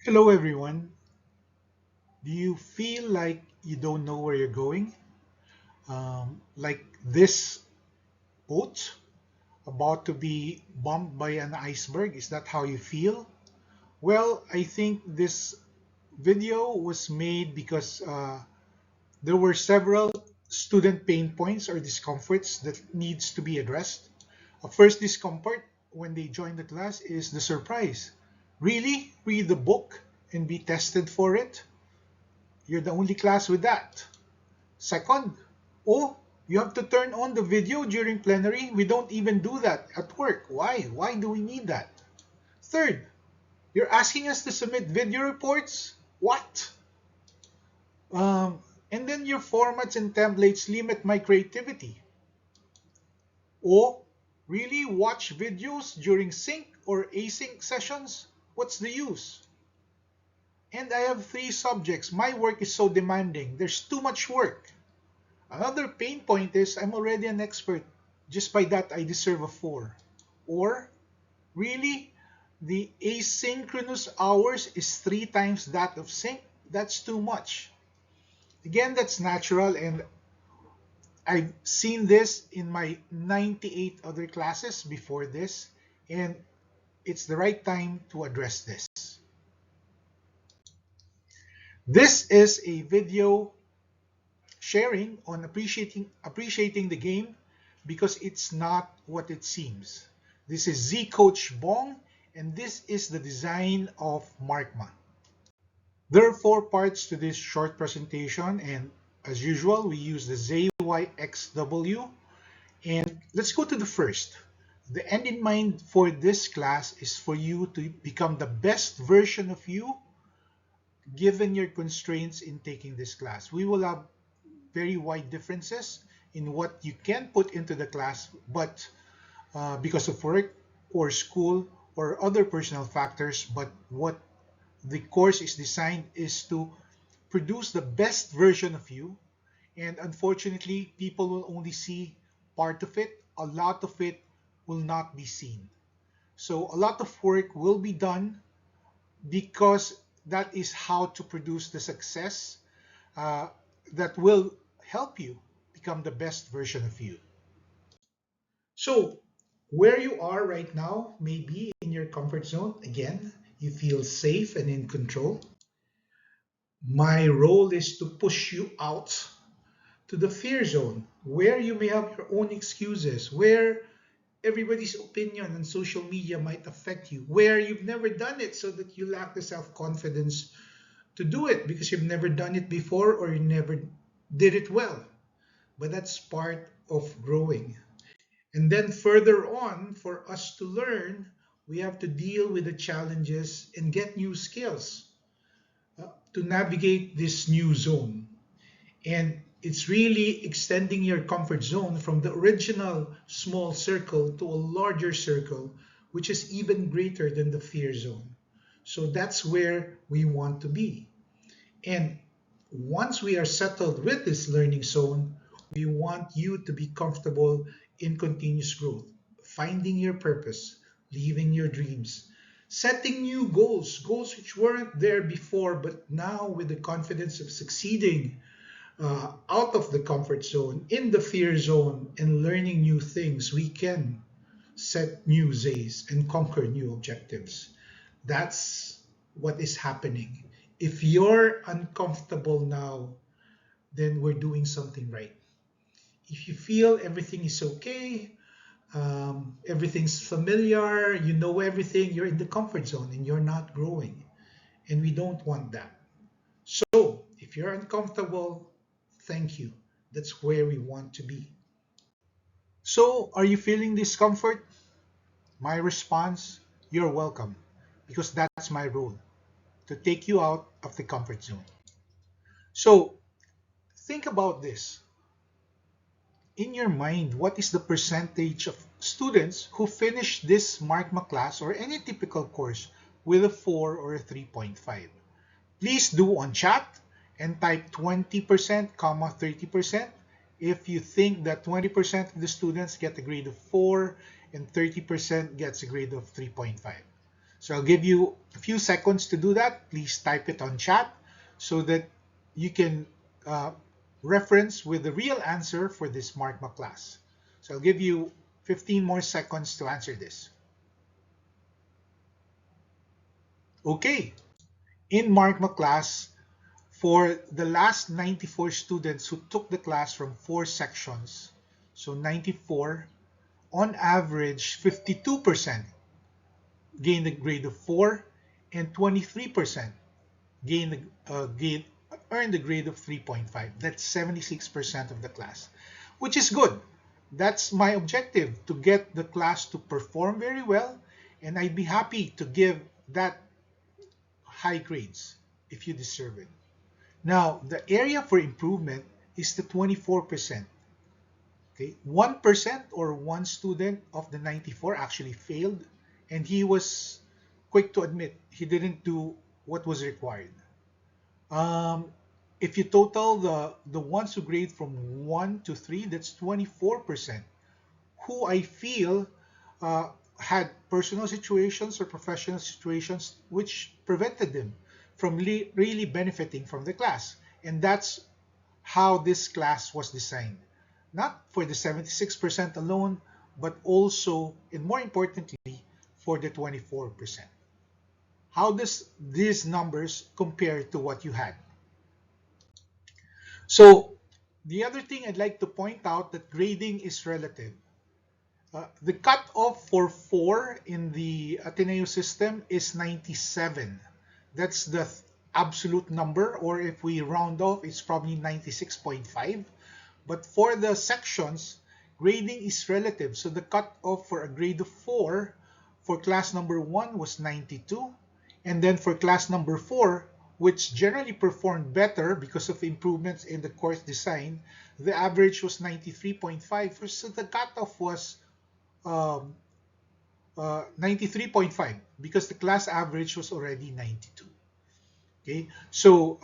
Hello, everyone. Do you feel like you don't know where you're going? Like this boat about to be bumped by an iceberg? Is that how you feel? Well, I think this video was made because there were several student pain points or discomforts that needs to be addressed. A first discomfort when they join the class is the surprise. Really? Read the book and be tested for it? You're the only class with that. Second, oh, you have to turn on the video during plenary. We don't even do that at work. Why? Why do we need that? Third, you're asking us to submit video reports? What? Um, and then your formats and templates limit my creativity. Oh, really watch videos during sync or async sessions? What's the use? And I have three subjects. My work is so demanding. There's too much work. Another pain point is I'm already an expert. Just by that, I deserve a 4. Or, really, the asynchronous hours is 3 times that of sync? That's too much. Again, that's natural, and I've seen this in my 98 other classes before this, and it's the right time to address this. This is a video sharing on appreciating the game because it's not what it seems. This is Z Coach Bong, and this is the design of Markma. There are 4 parts to this short presentation, and as usual, we use the ZYXW. And let's go to the first. The end in mind for this class is for you to become the best version of you given your constraints in taking this class. We will have very wide differences in what you can put into the class, but because of work or school or other personal factors, but what the course is designed is to produce the best version of you. And unfortunately, people will only see part of it. A lot of it will not be seen. So a lot of work will be done because that is how to produce the success uh, that will help you become the best version of you. So, where you are right now may be in your comfort zone. Again, you feel safe and in control. My role is to push you out to the fear zone, where you may have your own excuses, where everybody's opinion on social media might affect you, where you've never done it so that you lack the self confidence to do it because you've never done it before or you never did it well. But that's part of growing. And then further on, for us to learn, we have to deal with the challenges and get new skills to navigate this new zone. And it's really extending your comfort zone from the original small circle to a larger circle, which is even greater than the fear zone. So that's where we want to be. And once we are settled with this learning zone, we want you to be comfortable in continuous growth, finding your purpose, living your dreams, setting new goals, goals which weren't there before, but now with the confidence of succeeding out of the comfort zone, in the fear zone, and learning new things, we can set new Z's and conquer new objectives. That's what is happening. If you're uncomfortable now, then we're doing something right. If you feel everything is okay, everything's familiar, you know everything, you're in the comfort zone and you're not growing. And we don't want that. So if you're uncomfortable, thank you. That's where we want to be. So, are you feeling discomfort? My response, you're welcome, because that's my role, to take you out of the comfort zone. So, think about this. In your mind, what is the percentage of students who finish this Markma class or any typical course with a 4 or a 3.5? Please do on chat and type 20%, 30% if you think that 20% of the students get a grade of 4 and 30% gets a grade of 3.5. So I'll give you a few seconds to do that. Please type it on chat so that you can uh, reference with the real answer for this Markma class. So I'll give you 15 more seconds to answer this. Okay, in Markma class, for the last 94 students who took the class from 4 sections, so 94, on average, 52% gained a grade of 4 and 23% gained, earned a grade of 3.5. That's 76% of the class, which is good. That's my objective, to get the class to perform very well, and I'd be happy to give that high grades if you deserve it. Now, the area for improvement is the 24%. Okay, 1% or one student of the 94 actually failed, and he was quick to admit he didn't do what was required. Um, if you total the ones who grade from 1 to 3, that's 24%, who I feel uh, had personal situations or professional situations which prevented them from really benefiting from the class. And that's how this class was designed. Not for the 76% alone, but also, and more importantly, for the 24%. How does these numbers compare to what you had? So the other thing I'd like to point out, that grading is relative. The cutoff for 4 in the Ateneo system is 97. That's the absolute number, or if we round off, it's probably 96.5. But for the sections, grading is relative. So the cutoff for a grade of 4 for class number 1 was 92. And then for class number 4, which generally performed better because of improvements in the course design, the average was 93.5. So the cutoff was um, 93.5 because the class average was already 92. Okay, so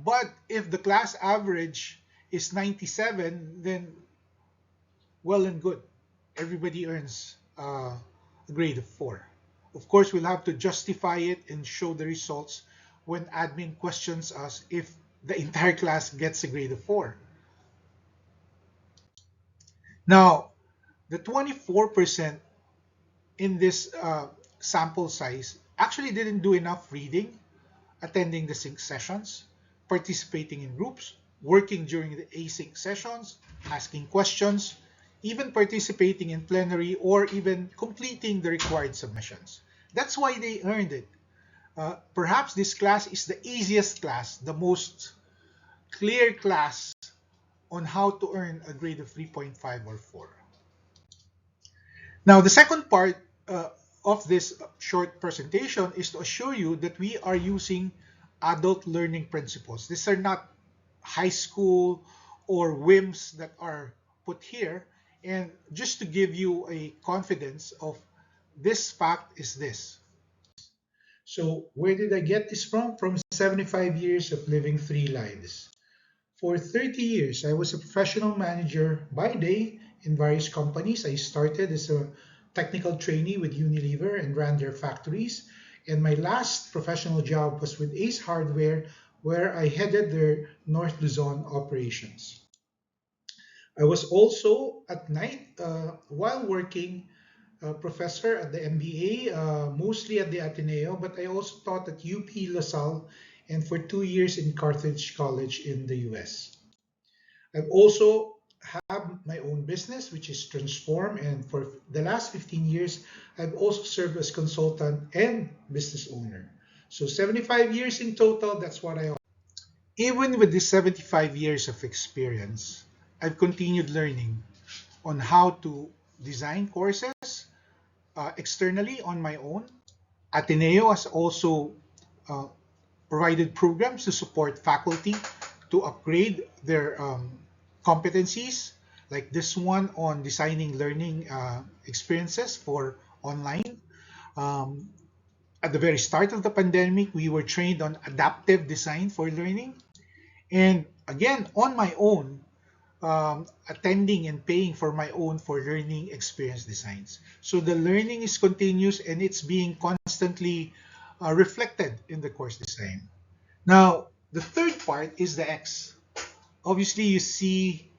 but if the class average is 97, then well and good. Everybody earns a grade of 4. Of course, we'll have to justify it and show the results when admin questions us if the entire class gets a grade of 4. Now, the 24% in this sample size actually didn't do enough reading, attending the sync sessions, participating in groups, working during the async sessions, asking questions, even participating in plenary, or even completing the required submissions. That's why they earned it. Perhaps this class is the easiest class, the most clear class on how to earn a grade of 3.5 or 4. Now, the second part of this short presentation is to assure you that we are using adult learning principles. These are not high school or whims that are put here. And just to give you a confidence of this fact is this. So where did I get this from? From 75 years of living 3 lives. For 30 years, I was a professional manager by day in various companies. I started as a technical trainee with Unilever and ran their factories. And my last professional job was with Ace Hardware, where I headed their North Luzon operations. I was also at night while working professor at the MBA, mostly at the Ateneo, but I also taught at UP LaSalle and for 2 years in Carthage College in the US. I've also have my own business, which is Transform, and for the last 15 years, I've also served as consultant and business owner. So 75 years in total, that's what I. Even with this 75 years of experience, I've continued learning on how to design courses externally on my own. Ateneo has also uh, provided programs to support faculty to upgrade their competencies, like this one on designing learning experiences for online. Um, at the very start of the pandemic, we were trained on adaptive design for learning. And again, on my own, attending and paying for my own for learning experience designs. So the learning is continuous and it's being constantly reflected in the course design. Now, the third part is the X. Obviously, you see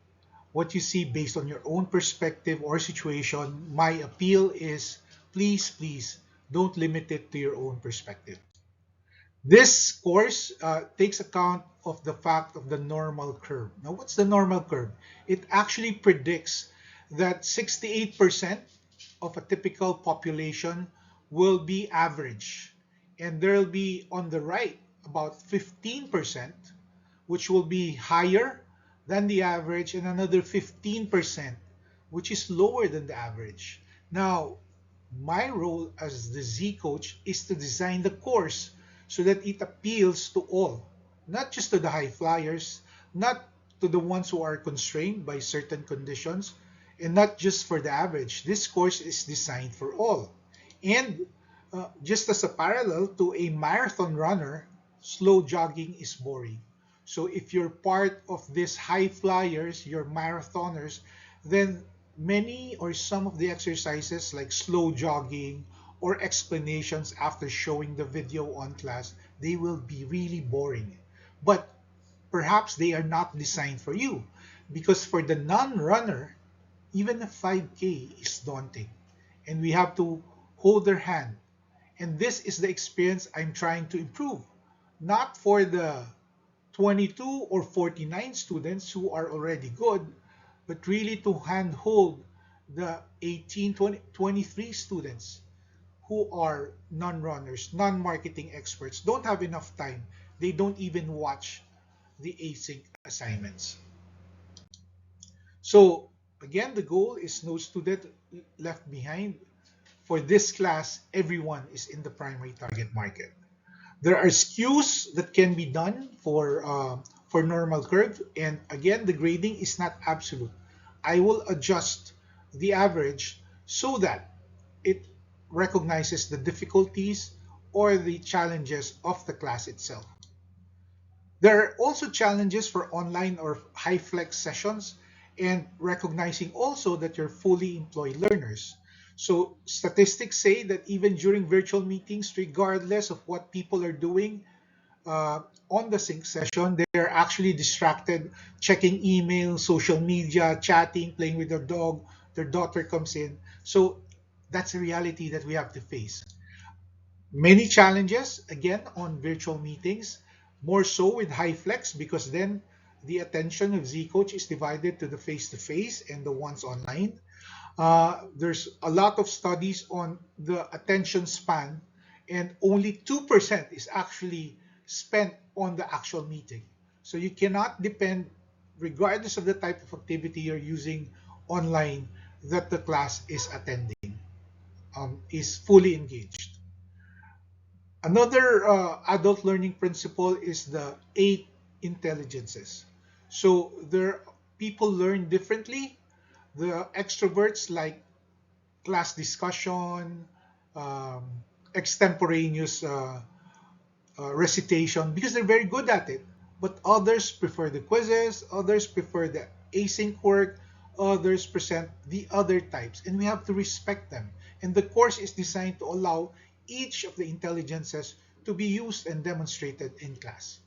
what you see based on your own perspective or situation. My appeal is please, please don't limit it to your own perspective. This course takes account of the fact of the normal curve. Now, what's the normal curve? It actually predicts that 68% of a typical population will be average, and there will be on the right about 15%, which will be higher than the average, and another 15%, which is lower than the average. Now, my role as the Z coach is to design the course so that it appeals to all, not just to the high flyers, not to the ones who are constrained by certain conditions, and not just for the average. This course is designed for all. And just as a parallel to a marathon runner, slow jogging is boring. So if you're part of these high flyers, your marathoners, then many or some of the exercises like slow jogging or explanations after showing the video on class, they will be really boring. But perhaps they are not designed for you because for the non-runner, even a 5K is daunting and we have to hold their hand. And this is the experience I'm trying to improve, not for the 22 or 49 students who are already good, but really to handhold the 18, 20, 23 students who are non-runners, non-marketing experts, don't have enough time. They don't even watch the async assignments. So again, the goal is no student left behind. For this class, everyone is in the primary target market. There are skews that can be done for normal curve, and again, the grading is not absolute. I will adjust the average so that it recognizes the difficulties or the challenges of the class itself. There are also challenges for online or high flex sessions and recognizing also that you're fully employed learners. So statistics say that even during virtual meetings, regardless of what people are doing on the sync session, they are actually distracted, checking email, social media, chatting, playing with their dog, their daughter comes in. So that's a reality that we have to face. Many challenges again on virtual meetings, more so with high flex because then the attention of Z coach is divided to the face to face and the ones online. There's a lot of studies on the attention span, and only 2% is actually spent on the actual meeting. So you cannot depend, regardless of the type of activity you're using online, that the class is attending, is fully engaged. Another adult learning principle is the eight intelligences. So there people learn differently. The extroverts like class discussion, um, extemporaneous recitation because they're very good at it. But others prefer the quizzes, others prefer the async work, others present the other types, and we have to respect them. And the course is designed to allow each of the intelligences to be used and demonstrated in class.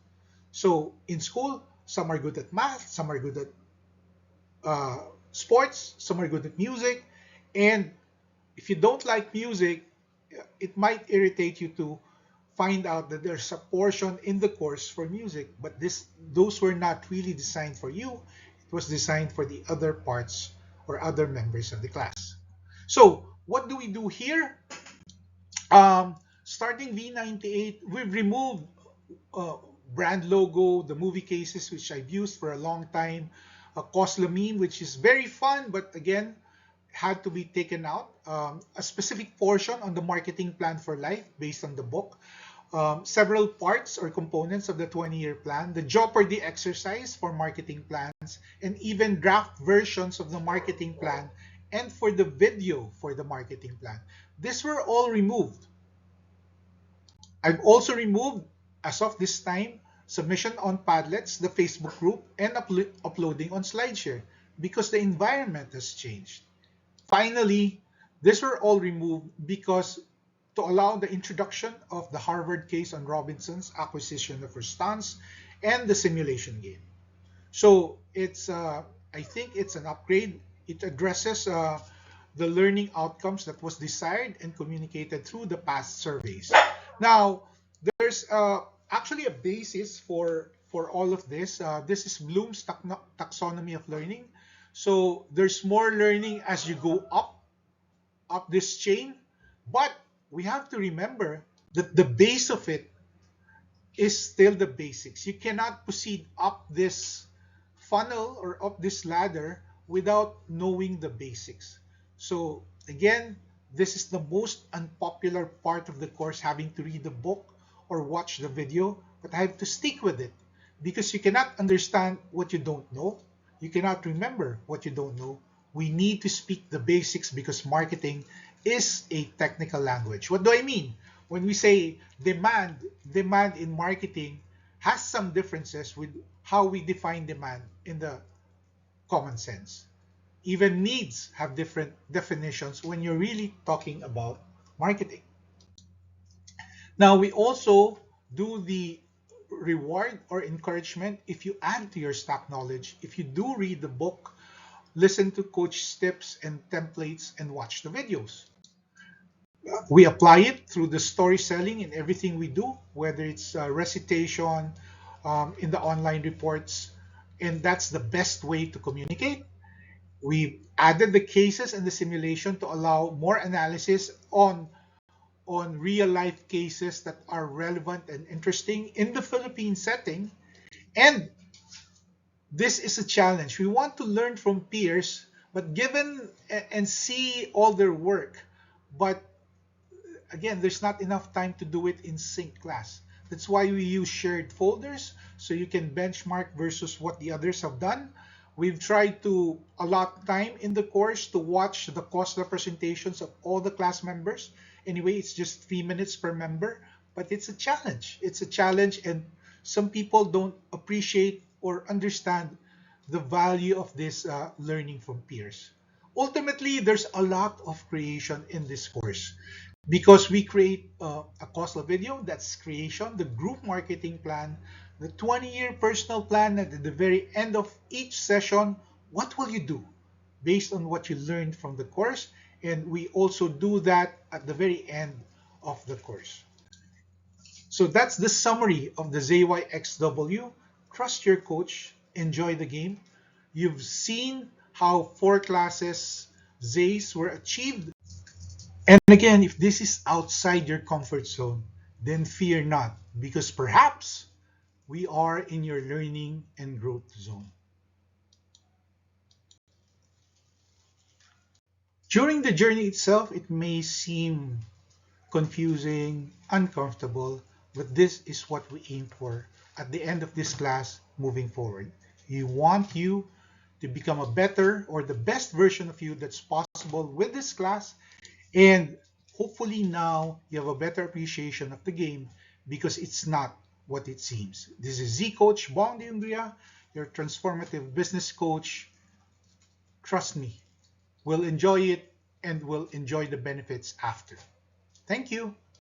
So in school, some are good at math, some are good at uh, sports, some are good at music, and if you don't like music, it might irritate you to find out that there's a portion in the course for music, but those were not really designed for you. It was designed for the other parts or other members of the class. So what do we do here? Starting V98, we've removed uh, brand logo, the movie cases, which I've used for a long time, a Coslamine, which is very fun, but again, had to be taken out. A specific portion on the marketing plan for life based on the book. Several parts or components of the 20-year plan, the Jeopardy exercise for marketing plans, and even draft versions of the marketing plan and for the video for the marketing plan. These were all removed. I've also removed, as of this time, submission on Padlets, the Facebook group, and uploading on SlideShare because the environment has changed. Finally, these were all removed because to allow the introduction of the Harvard case on Robinson's acquisition of her stance and the simulation game. So I think it's an upgrade. It addresses the learning outcomes that was desired and communicated through the past surveys. Now, there's actually a basis for all of this. This is Bloom's taxonomy of learning. So there's more learning as you go up this chain, but we have to remember that the base of it is still the basics. You cannot proceed up this funnel or up this ladder without knowing the basics. So again, this is the most unpopular part of the course, having to read the book or watch the video, but I have to stick with it because you cannot understand what you don't know. You cannot remember what you don't know. We need to speak the basics because marketing is a technical language. What do I mean? When we say demand in marketing has some differences with how we define demand in the common sense. Even needs have different definitions when you're really talking about marketing. Now, we also do the reward or encouragement if you add to your stock knowledge, if you do read the book, listen to coach tips and templates, and watch the videos. We apply it through the story selling in everything we do, whether it's recitation, in the online reports, and that's the best way to communicate. We added the cases and the simulation to allow more analysis on real life cases that are relevant and interesting in the Philippine setting. And this is a challenge. We want to learn from peers, but given and see all their work, but again, there's not enough time to do it in sync class. That's why we use shared folders so you can benchmark versus what the others have done. We've tried to allot time in the course to watch the cost representations of all the class members. Anyway, it's just 3 minutes per member, but it's a challenge. It's a challenge, and some people don't appreciate or understand the value of this learning from peers. Ultimately, there's a lot of creation in this course because we create a costal video, that's creation, the group marketing plan, the 20-year personal plan, and at the very end of each session, what will you do based on what you learned from the course? And we also do that at the very end of the course. So that's the summary of the ZYXW. Trust your coach, enjoy the game. You've seen how 4 classes Zays were achieved. And again, if this is outside your comfort zone, then fear not, because perhaps we are in your learning and growth zone. During the journey itself, it may seem confusing, uncomfortable, but this is what we aim for at the end of this class moving forward. We want you to become a better or the best version of you that's possible with this class, and hopefully now you have a better appreciation of the game because it's not what it seems. This is Z Coach Bong Diundria, your transformative business coach. Trust me, we'll enjoy it and we'll enjoy the benefits after. Thank you.